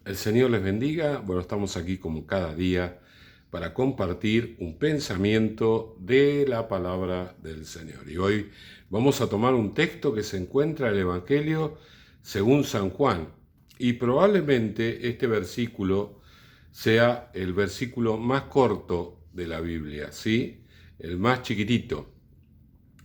El Señor les bendiga. Bueno, estamos aquí como cada día para compartir un pensamiento de la palabra del Señor. Y hoy vamos a tomar un texto que se encuentra en el Evangelio según San Juan. Y probablemente este versículo sea el versículo más corto de la Biblia, ¿sí? El más chiquitito.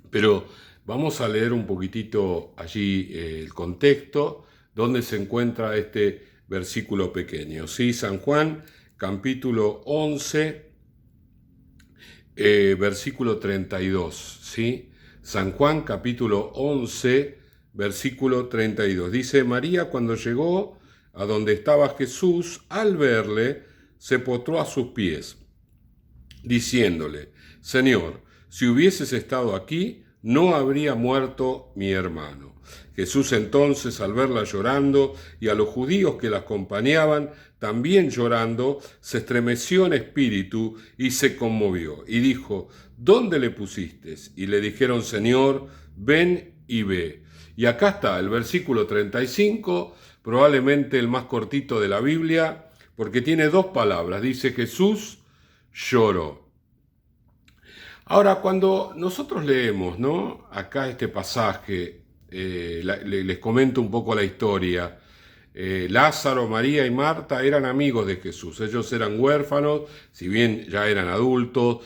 Pero vamos a leer un poquitito allí el contexto donde se encuentra este versículo pequeño. ¿Sí? San Juan, capítulo 11, versículo 32. ¿Sí? San Juan, capítulo 11, versículo 32. Dice, María cuando llegó a donde estaba Jesús, al verle, se postró a sus pies, diciéndole, Señor, si hubieses estado aquí, no habría muerto mi hermano. Jesús entonces, al verla llorando y a los judíos que la acompañaban, también llorando, se estremeció en espíritu y se conmovió. Y dijo, ¿dónde le pusiste? Y le dijeron, Señor, ven y ve. Y acá está el versículo 35, probablemente el más cortito de la Biblia, porque tiene dos palabras. Dice, Jesús lloró. Ahora, cuando nosotros leemos, ¿no? Acá este pasaje, les comento un poco la historia. Lázaro, María y Marta eran amigos de Jesús. Ellos eran huérfanos, si bien ya eran adultos.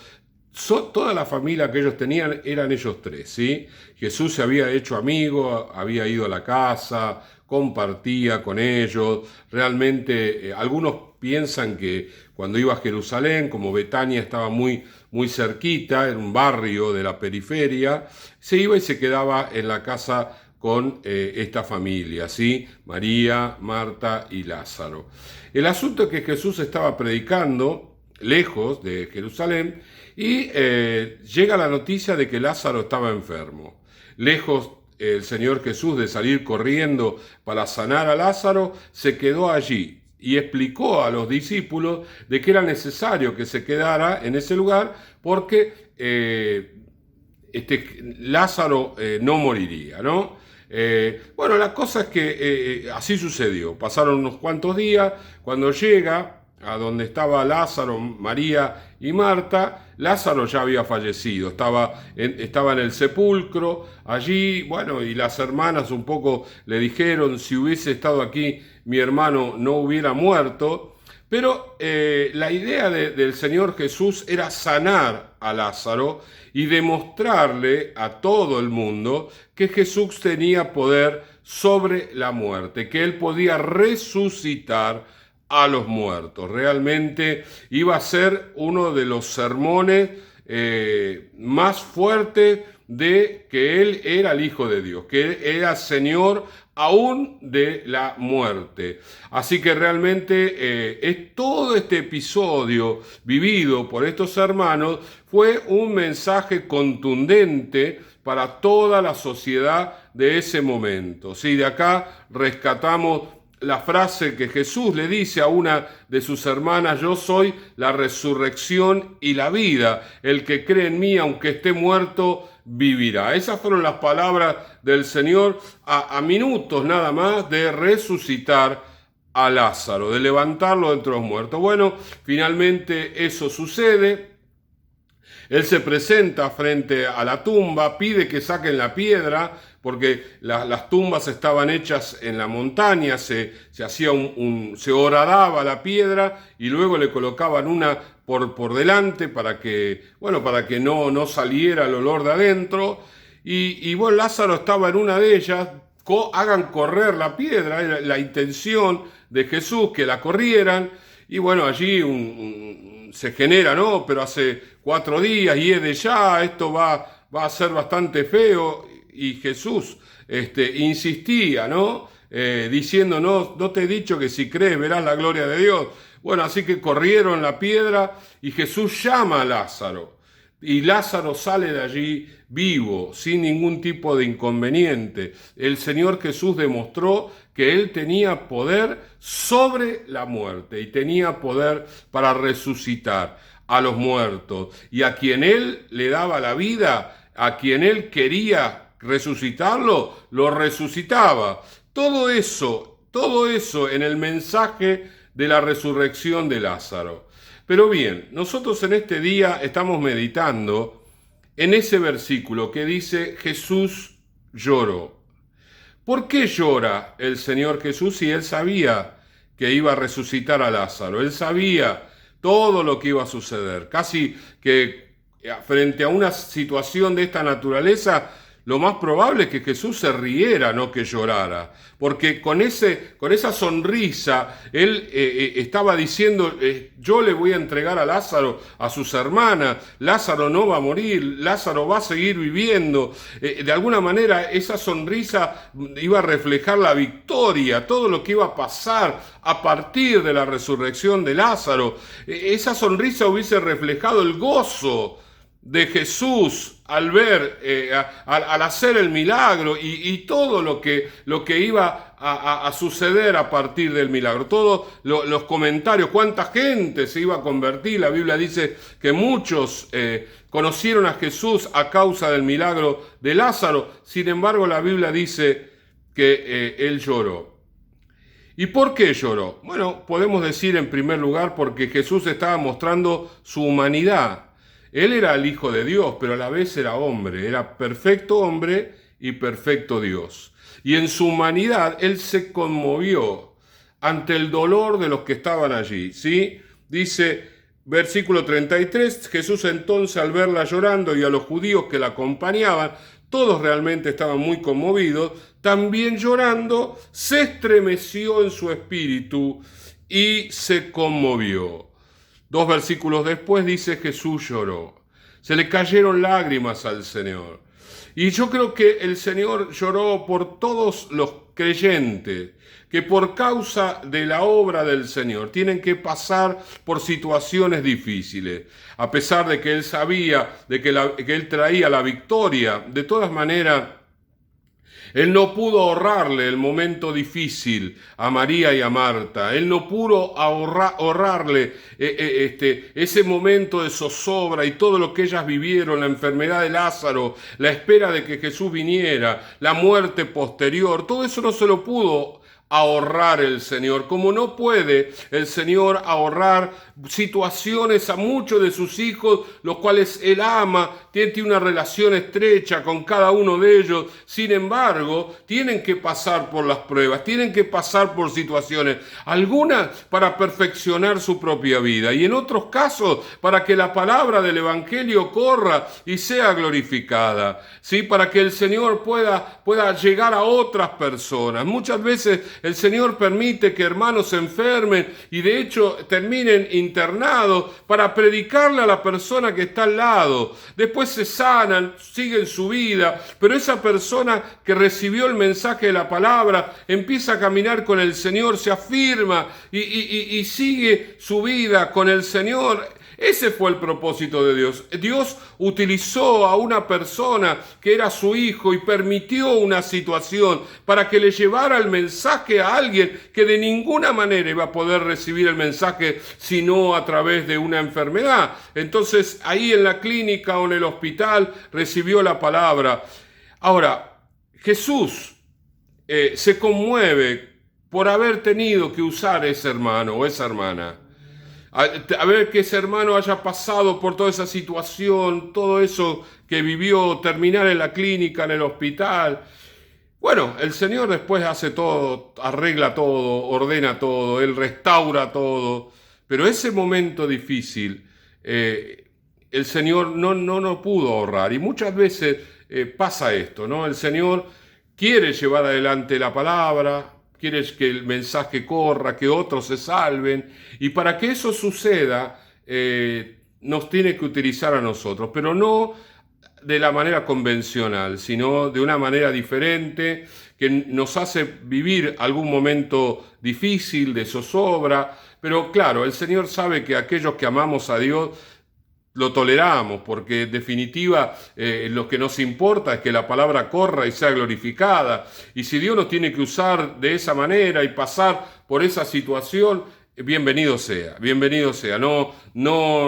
Toda la familia que ellos tenían eran ellos tres, ¿sí? Jesús se había hecho amigo, había ido a la casa, compartía con ellos. Realmente, algunos piensan que cuando iba a Jerusalén, como Betania estaba muy cerquita, en un barrio de la periferia, se iba y se quedaba en la casa con esta familia, ¿sí? María, Marta y Lázaro. El asunto es que Jesús estaba predicando lejos de Jerusalén y llega la noticia de que Lázaro estaba enfermo. Lejos el Señor Jesús de salir corriendo para sanar a Lázaro, se quedó allí y explicó a los discípulos de que era necesario que se quedara en ese lugar porque Lázaro no moriría, ¿no? Bueno, la cosa es que así sucedió. Pasaron unos cuantos días, cuando llega a donde estaba Lázaro, María y Marta, Lázaro ya había fallecido, estaba en el sepulcro, allí, bueno, y las hermanas un poco le dijeron, si hubiese estado aquí mi hermano no hubiera muerto, pero la idea del Señor Jesús era sanar a Lázaro y demostrarle a todo el mundo que Jesús tenía poder sobre la muerte, que él podía resucitar a los muertos. Realmente iba a ser uno de los sermones más fuertes de que él era el Hijo de Dios, que él era Señor aún de la muerte. Así que realmente es todo este episodio vivido por estos hermanos fue un mensaje contundente para toda la sociedad de ese momento. ¿Sí? De acá rescatamos la frase que Jesús le dice a una de sus hermanas, yo soy la resurrección y la vida, el que cree en mí, aunque esté muerto, vivirá. Esas fueron las palabras del Señor a minutos nada más de resucitar a Lázaro, de levantarlo de entre los muertos. Bueno, finalmente eso sucede. Él se presenta frente a la tumba, pide que saquen la piedra, porque las tumbas estaban hechas en la montaña, se hacía se horadaba la piedra y luego le colocaban una por delante para que, bueno, para que no saliera el olor de adentro. Y bueno, Lázaro estaba en una de ellas, hagan correr la piedra, era la intención de Jesús que la corrieran. Y bueno, allí se genera, ¿no? Pero hace 4 días y es de ya, esto va a ser bastante feo. Y Jesús insistía, ¿no? Diciendo, no te he dicho que si crees verás la gloria de Dios. Bueno, así que corrieron la piedra y Jesús llama a Lázaro. Y Lázaro sale de allí vivo, sin ningún tipo de inconveniente. El Señor Jesús demostró que Él tenía poder sobre la muerte y tenía poder para resucitar a los muertos. Y a quien Él le daba la vida, a quien Él quería resucitarlo, lo resucitaba. Todo eso Todo eso en el mensaje de la resurrección de Lázaro. Pero bien, nosotros en este día estamos meditando en ese versículo que dice Jesús lloró. ¿Por qué llora el Señor Jesús si Él sabía que iba a resucitar a Lázaro? Él sabía todo lo que iba a suceder. Casi que frente a una situación de esta naturaleza, lo más probable es que Jesús se riera, no que llorara. Porque con esa sonrisa, Él estaba diciendo, yo le voy a entregar a Lázaro a sus hermanas, Lázaro no va a morir, Lázaro va a seguir viviendo. De alguna manera, esa sonrisa iba a reflejar la victoria, todo lo que iba a pasar a partir de la resurrección de Lázaro. Esa sonrisa hubiese reflejado el gozo de Jesús al ver, al hacer el milagro y todo lo que iba a suceder a partir del milagro. Todos los comentarios, cuánta gente se iba a convertir. La Biblia dice que muchos conocieron a Jesús a causa del milagro de Lázaro. Sin embargo, la Biblia dice que él lloró. ¿Y por qué lloró? Bueno, podemos decir en primer lugar porque Jesús estaba mostrando su humanidad. Él era el Hijo de Dios, pero a la vez era hombre, era perfecto hombre y perfecto Dios. Y en su humanidad Él se conmovió ante el dolor de los que estaban allí, ¿sí? Dice, versículo 33, Jesús entonces al verla llorando y a los judíos que la acompañaban, todos realmente estaban muy conmovidos, también llorando, se estremeció en su espíritu y se conmovió. 2 versículos después dice Jesús lloró. Se le cayeron lágrimas al Señor. Y yo creo que el Señor lloró por todos los creyentes que por causa de la obra del Señor tienen que pasar por situaciones difíciles. A pesar de que Él sabía de que Él traía la victoria, de todas maneras, Él no pudo ahorrarle el momento difícil a María y a Marta. Él no pudo ahorrarle ese momento de zozobra y todo lo que ellas vivieron, la enfermedad de Lázaro, la espera de que Jesús viniera, la muerte posterior. Todo eso no se lo pudo ahorrar el Señor, como no puede el Señor ahorrar situaciones a muchos de sus hijos, los cuales Él ama, tiene una relación estrecha con cada uno de ellos. Sin embargo, tienen que pasar por las pruebas, tienen que pasar por situaciones, algunas para perfeccionar su propia vida y en otros casos para que la palabra del Evangelio corra y sea glorificada, ¿sí? Para que el Señor pueda llegar a otras personas. Muchas veces el Señor permite que hermanos se enfermen y de hecho terminen internados para predicarle a la persona que está al lado. Después se sanan, siguen su vida, pero esa persona que recibió el mensaje de la palabra empieza a caminar con el Señor, se afirma y sigue su vida con el Señor. Ese fue el propósito de Dios. Dios utilizó a una persona que era su hijo y permitió una situación para que le llevara el mensaje a alguien que de ninguna manera iba a poder recibir el mensaje sino a través de una enfermedad. Entonces ahí en la clínica o en el hospital recibió la palabra. Ahora, Jesús se conmueve por haber tenido que usar ese hermano o esa hermana. A ver que ese hermano haya pasado por toda esa situación, todo eso que vivió, terminar en la clínica, en el hospital. Bueno, el Señor después hace todo, arregla todo, ordena todo, Él restaura todo. Pero ese momento difícil, el Señor no pudo ahorrar. Y muchas veces pasa esto, ¿no? El Señor quiere llevar adelante la palabra, quieres que el mensaje corra, que otros se salven, y para que eso suceda, nos tiene que utilizar a nosotros, pero no de la manera convencional, sino de una manera diferente, que nos hace vivir algún momento difícil, de zozobra, pero claro, el Señor sabe que aquellos que amamos a Dios, lo toleramos, porque en definitiva lo que nos importa es que la palabra corra y sea glorificada. Y si Dios nos tiene que usar de esa manera y pasar por esa situación, bienvenido sea, bienvenido sea. No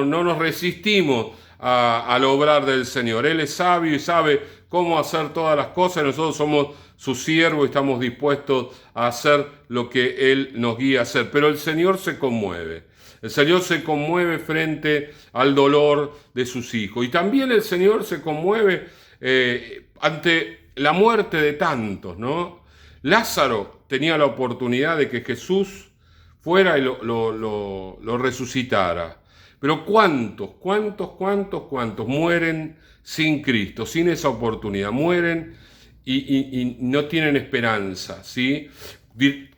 nos resistimos al obrar del Señor. Él es sabio y sabe cómo hacer todas las cosas. Nosotros somos sus siervos, estamos dispuestos a hacer lo que Él nos guía a hacer. Pero el Señor se conmueve. El Señor se conmueve frente al dolor de sus hijos. Y también el Señor se conmueve ante la muerte de tantos, ¿no? Lázaro tenía la oportunidad de que Jesús fuera y lo resucitara. Pero ¿cuántos mueren sin Cristo, sin esa oportunidad? Mueren y no tienen esperanza, ¿sí?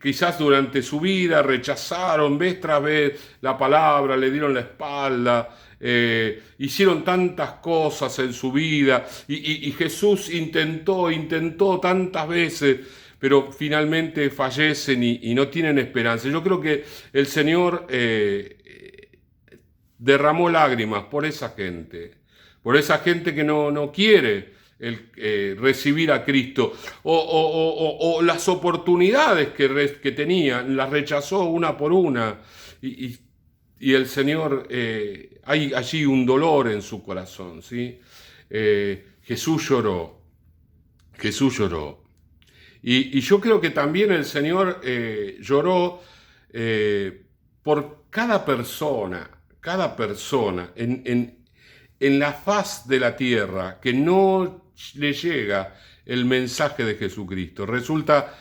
Quizás durante su vida rechazaron vez tras vez la palabra, le dieron la espalda, hicieron tantas cosas en su vida y Jesús intentó tantas veces, pero finalmente fallecen y no tienen esperanza. Yo creo que el Señor derramó lágrimas por esa gente que no quiere recibir a Cristo, o las oportunidades que tenía, las rechazó una por una, y el Señor, hay allí un dolor en su corazón, ¿sí? Jesús lloró, y yo creo que también el Señor lloró por cada persona en la faz de la tierra que no le llega el mensaje de Jesucristo. Resulta,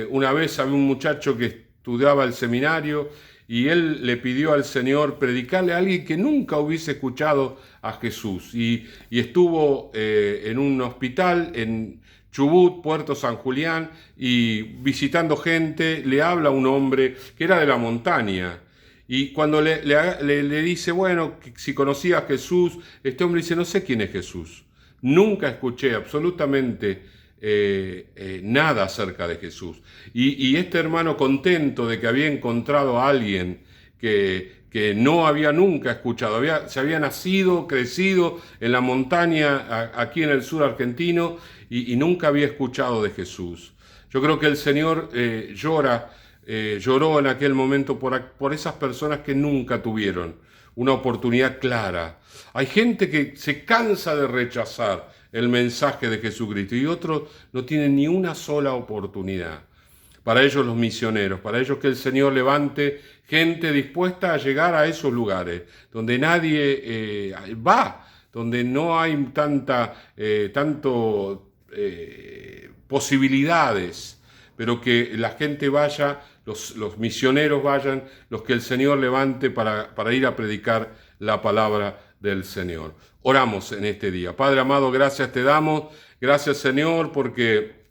una vez había un muchacho que estudiaba el seminario y él le pidió al Señor predicarle a alguien que nunca hubiese escuchado a Jesús. Y estuvo en un hospital en Chubut, Puerto San Julián, y visitando gente, le habla a un hombre que era de la montaña. Y cuando le dice, bueno, si conocía a Jesús, este hombre dice, no sé quién es Jesús. Nunca escuché absolutamente nada acerca de Jesús. Y este hermano, contento de que había encontrado a alguien que no había nunca escuchado, se había nacido, crecido en la montaña aquí en el sur argentino y nunca había escuchado de Jesús. Yo creo que el Señor lloró en aquel momento por esas personas que nunca tuvieron una oportunidad clara. Hay gente que se cansa de rechazar el mensaje de Jesucristo y otros no tienen ni una sola oportunidad. Para ellos los misioneros, para ellos que el Señor levante gente dispuesta a llegar a esos lugares donde nadie va, donde no hay posibilidades, pero que la gente vaya, los misioneros vayan, los que el Señor levante para ir a predicar la palabra del Señor. Oramos en este día. Padre amado, gracias te damos. Gracias, Señor, porque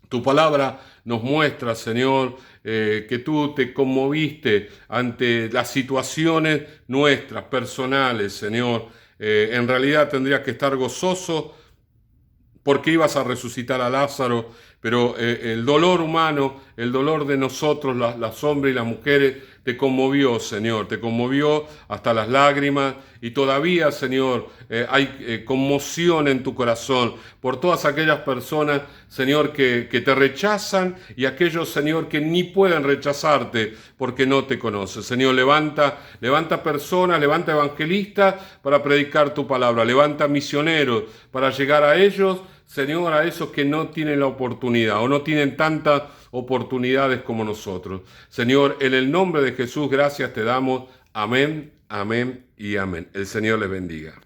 tu palabra nos muestra, Señor, que tú te conmoviste ante las situaciones nuestras, personales, Señor. En realidad tendrías que estar gozoso porque ibas a resucitar a Lázaro, pero el dolor humano, el dolor de nosotros, los hombres y las mujeres, te conmovió, Señor, te conmovió hasta las lágrimas, y todavía, Señor, hay conmoción en tu corazón por todas aquellas personas, Señor, que te rechazan, y aquellos, Señor, que ni pueden rechazarte porque no te conocen. Señor, levanta personas, levanta evangelistas para predicar tu palabra, levanta misioneros para llegar a ellos, Señor, a esos que no tienen la oportunidad o no tienen tantas oportunidades como nosotros. Señor, en el nombre de Jesús, gracias te damos. Amén, amén y amén. El Señor les bendiga.